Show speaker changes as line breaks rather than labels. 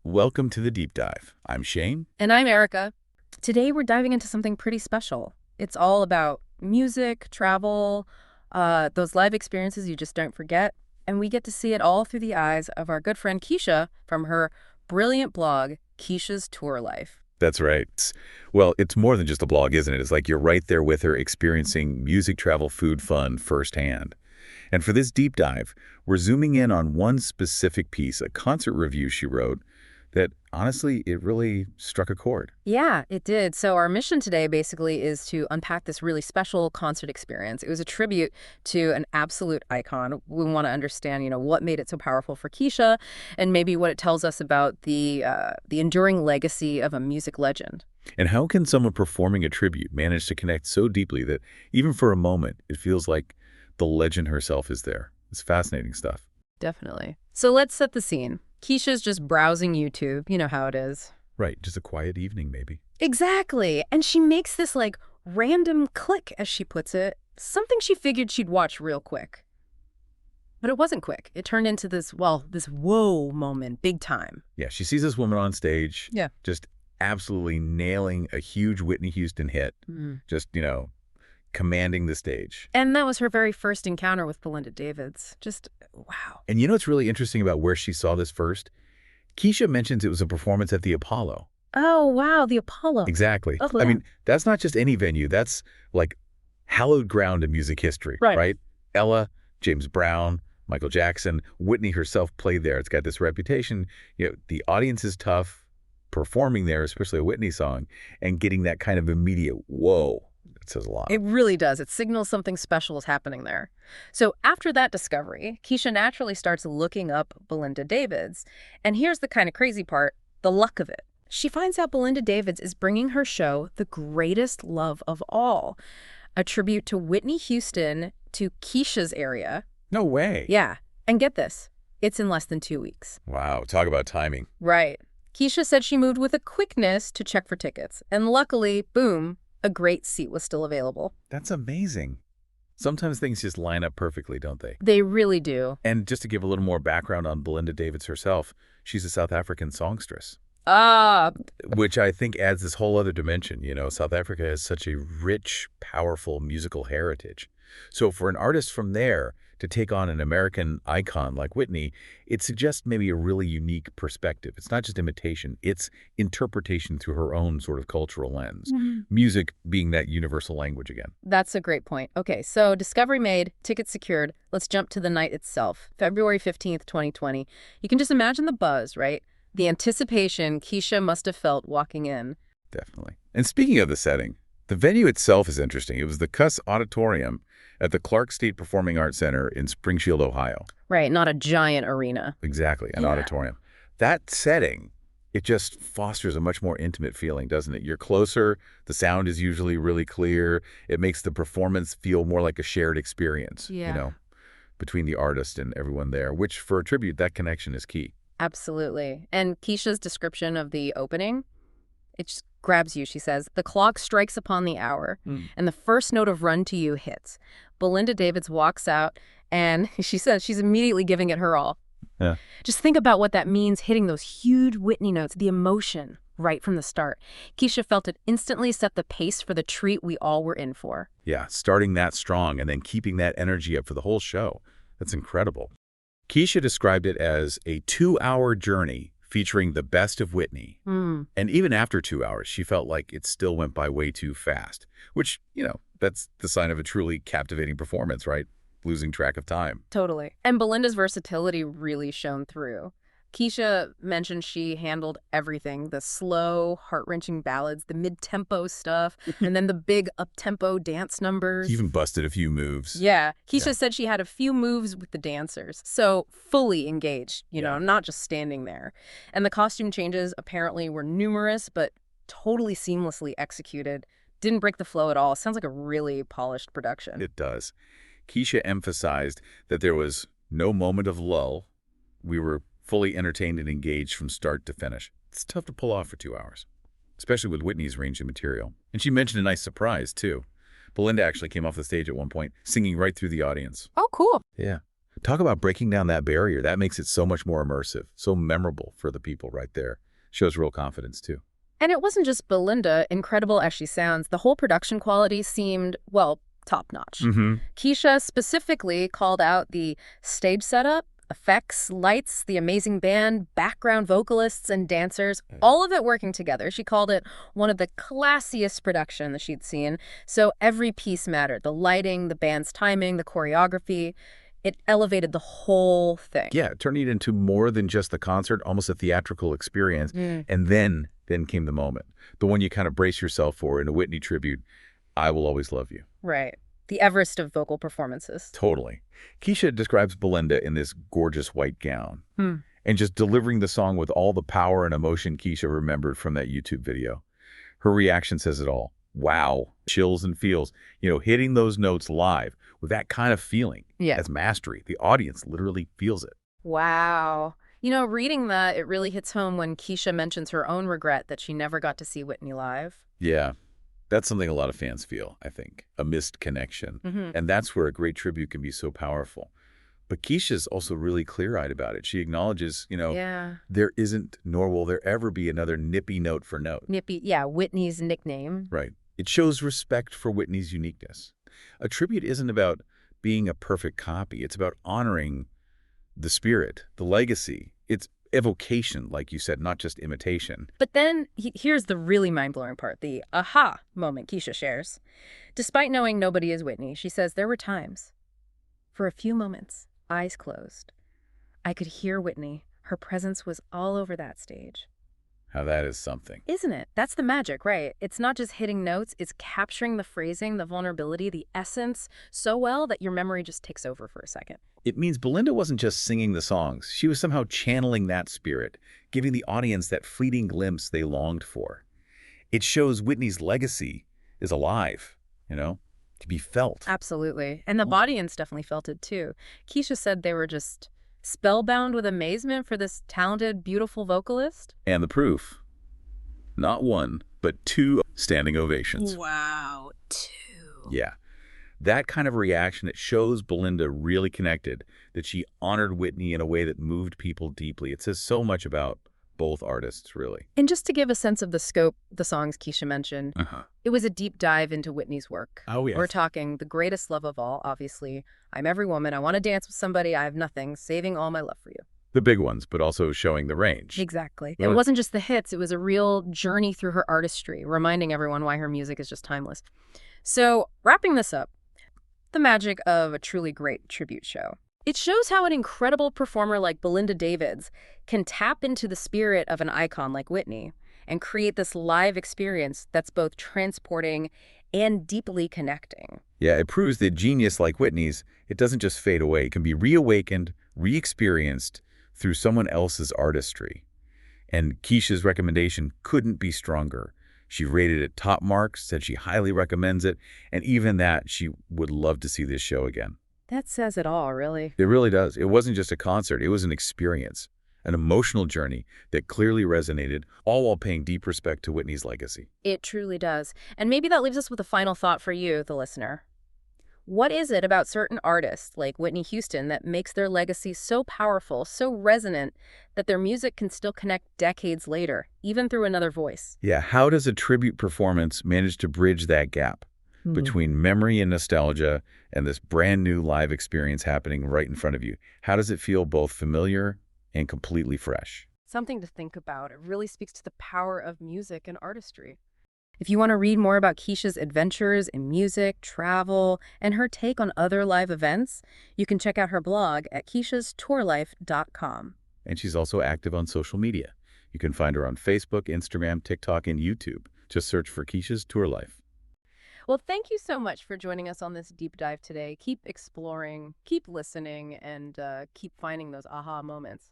Welcome to the Deep Dive. I'm Shane.
And I'm Erica. Today we're diving into something pretty special. It's all about music, travel, those live experiences you just don't forget. And we get to see it all through the eyes of our good friend Kecia from her brilliant blog, Kecia's Tour Life.
That's right. Well, it's more than just a blog, isn't it? It's like you're right there with her experiencing music, travel, food, fun firsthand. And for this deep dive, we're zooming in on one specific piece, a concert review she wrote that, honestly, it really struck a chord.
Yeah, it did. So our mission today basically is to unpack this really special concert experience. It was a tribute to an absolute icon. We want to understand, what made it so powerful for Kecia and maybe what it tells us about the enduring legacy of a music legend.
And how can someone performing a tribute manage to connect so deeply that even for a moment, it feels like the legend herself is there? It's fascinating stuff.
Definitely. So let's set the scene. Kecia's just browsing YouTube. You know how it is.
Right, just a quiet evening, maybe.
Exactly. And she makes this, random click, as she puts it, something she figured she'd watch real quick. But it wasn't quick. It turned into this whoa moment, big time.
Yeah, she sees this woman on stage.
Yeah.
Just absolutely nailing a huge Whitney Houston hit. Just, commanding the stage.
And that was her very first encounter with Belinda Davids. Just, wow.
And you know what's really interesting about where she saw this first? Kecia mentions it was a performance at the Apollo.
Oh, wow, the Apollo.
Exactly.
Oh, yeah.
I mean, that's not just any venue. That's like hallowed ground in music history, right? Ella, James Brown, Michael Jackson, Whitney herself played there. It's got this reputation. The audience is tough performing there, especially a Whitney song, and getting that kind of immediate whoa. It says a lot.
It really does. It signals something special is happening there. So after that discovery, Kecia naturally starts looking up Belinda Davids. And here's the kind of crazy part, the luck of it. She finds out Belinda Davids is bringing her show The Greatest Love of All, a tribute to Whitney Houston to Kecia's area.
No way.
Yeah. And get this, it's in less than 2 weeks.
Wow, talk about timing.
Right. Kecia said she moved with a quickness to check for tickets. And luckily, boom, a great seat was still available.
That's amazing. Sometimes things just line up perfectly, don't they?
They really do.
And just to give a little more background on Belinda Davids herself, she's a South African songstress.
Ah.
Which I think adds this whole other dimension. South Africa has such a rich, powerful musical heritage. So for an artist from there to take on an American icon like Whitney, it suggests maybe a really unique perspective. It's not just imitation, it's interpretation through her own sort of cultural lens. Music being that universal language again.
That's a great point. Okay, so discovery made, tickets secured. Let's jump to the night itself, February 15th, 2020. You can just imagine the buzz, right? The anticipation Kecia must have felt walking in.
Definitely. And speaking of the setting, the venue itself is interesting. It was the Cuss Auditorium at the Clark State Performing Arts Center in Springfield, Ohio.
Right, not a giant arena.
Exactly, an auditorium. That setting, it just fosters a much more intimate feeling, doesn't it? You're closer, the sound is usually really clear, it makes the performance feel more like a shared experience, between the artist and everyone there, which for a tribute, that connection is key.
Absolutely. And Kecia's description of the opening, it just grabs you. She says, the clock strikes upon the hour, and the first note of Run to You hits. Belinda Davids walks out, and she says she's immediately giving it her all.
Yeah.
Just think about what that means, hitting those huge Whitney notes, the emotion right from the start. Kecia felt it instantly set the pace for the treat we all were in for.
Yeah, starting that strong and then keeping that energy up for the whole show. That's incredible. Kecia described it as a 2-hour journey featuring the best of Whitney. And even after 2 hours, she felt like it still went by way too fast, which, that's the sign of a truly captivating performance, right? Losing track of time.
Totally. And Belinda's versatility really shone through. Kecia mentioned she handled everything, the slow, heart-wrenching ballads, the mid-tempo stuff, and then the big up-tempo dance numbers.
She even busted a few moves.
Yeah. Kecia said she had a few moves with the dancers, so fully engaged, not just standing there. And the costume changes apparently were numerous, but totally seamlessly executed. Didn't break the flow at all. Sounds like a really polished production.
It does. Kecia emphasized that there was no moment of lull. We were fully entertained and engaged from start to finish. It's tough to pull off for 2 hours, especially with Whitney's range of material. And she mentioned a nice surprise, too. Belinda actually came off the stage at one point, singing right through the audience.
Oh, cool.
Yeah. Talk about breaking down that barrier. That makes it so much more immersive, so memorable for the people right there. Shows real confidence, too.
And it wasn't just Belinda, incredible as she sounds. The whole production quality seemed, well, top-notch.
Mm-hmm.
Kecia specifically called out the stage setup, effects, lights, the amazing band, background vocalists and dancers, all of it working together. She called it one of the classiest productions that she'd seen. So every piece mattered. The lighting, the band's timing, the choreography. It elevated the whole thing.
Yeah, turning it into more than just the concert, almost a theatrical experience. And then came the moment, the one you kind of brace yourself for in a Whitney tribute, I Will Always Love You.
Right. The Everest of vocal performances.
Totally. Kecia describes Belinda in this gorgeous white gown and just delivering the song with all the power and emotion Kecia remembered from that YouTube video. Her reaction says it all. Wow. Chills and feels. Hitting those notes live with that kind of feeling as mastery. The audience literally feels it.
Wow. Reading that, it really hits home when Kecia mentions her own regret that she never got to see Whitney live.
Yeah. That's something a lot of fans feel, I think, a missed connection. And that's where a great tribute can be so powerful. But Kecia's also really clear-eyed about it. She acknowledges, there isn't, nor will there ever be another nippy note for note.
Nippy, yeah, Whitney's nickname.
Right. It shows respect for Whitney's uniqueness. A tribute isn't about being a perfect copy. It's about honoring the spirit, the legacy. It's evocation, like you said, not just imitation.
But then here's the really mind-blowing part, the aha moment Kecia shares. Despite knowing nobody is Whitney, she says there were times, for a few moments, eyes closed, I could hear Whitney. Her presence was all over that stage.
How that is something.
Isn't it? That's the magic, right? It's not just hitting notes, it's capturing the phrasing, the vulnerability, the essence so well that your memory just takes over for a second.
It means Belinda wasn't just singing the songs. She was somehow channeling that spirit, giving the audience that fleeting glimpse they longed for. It shows Whitney's legacy is alive, to be felt.
Absolutely. And the audience definitely felt it too. Kecia said they were just spellbound with amazement for this talented, beautiful vocalist.
And the proof, not one, but 2 standing ovations.
Wow, 2.
Yeah. That kind of reaction, it shows Belinda really connected, that she honored Whitney in a way that moved people deeply. It says so much about both artists, really.
And just to give a sense of the scope, the songs Kecia mentioned, it was a deep dive into Whitney's work.
Oh, yes.
We're talking The Greatest Love of All, obviously. I'm Every Woman. I Want to Dance with Somebody. I Have Nothing. Saving All My Love for You.
The big ones, but also showing the range.
Exactly. It wasn't just the hits. It was a real journey through her artistry, reminding everyone why her music is just timeless. So, wrapping this up, the magic of a truly great tribute show. It shows how an incredible performer like Belinda Davids can tap into the spirit of an icon like Whitney and create this live experience that's both transporting and deeply connecting.
Yeah, it proves that genius like Whitney's, it doesn't just fade away. It can be reawakened, re-experienced through someone else's artistry. And Kecia's recommendation couldn't be stronger. She rated it top marks, said she highly recommends it, and even that she would love to see this show again.
That says it all, really.
It really does. It wasn't just a concert. It was an experience, an emotional journey that clearly resonated, all while paying deep respect to Whitney's legacy.
It truly does. And maybe that leaves us with a final thought for you, the listener. What is it about certain artists like Whitney Houston that makes their legacy so powerful, so resonant, that their music can still connect decades later, even through another voice?
Yeah, how does a tribute performance manage to bridge that gap between memory and nostalgia and this brand new live experience happening right in front of you? How does it feel both familiar and completely fresh?
Something to think about. It really speaks to the power of music and artistry. If you want to read more about Kecia's adventures in music, travel, and her take on other live events, you can check out her blog at keciastourlife.com.
And she's also active on social media. You can find her on Facebook, Instagram, TikTok, and YouTube. Just search for Kecia's Tour Life.
Well, thank you so much for joining us on this deep dive today. Keep exploring, keep listening, and keep finding those aha moments.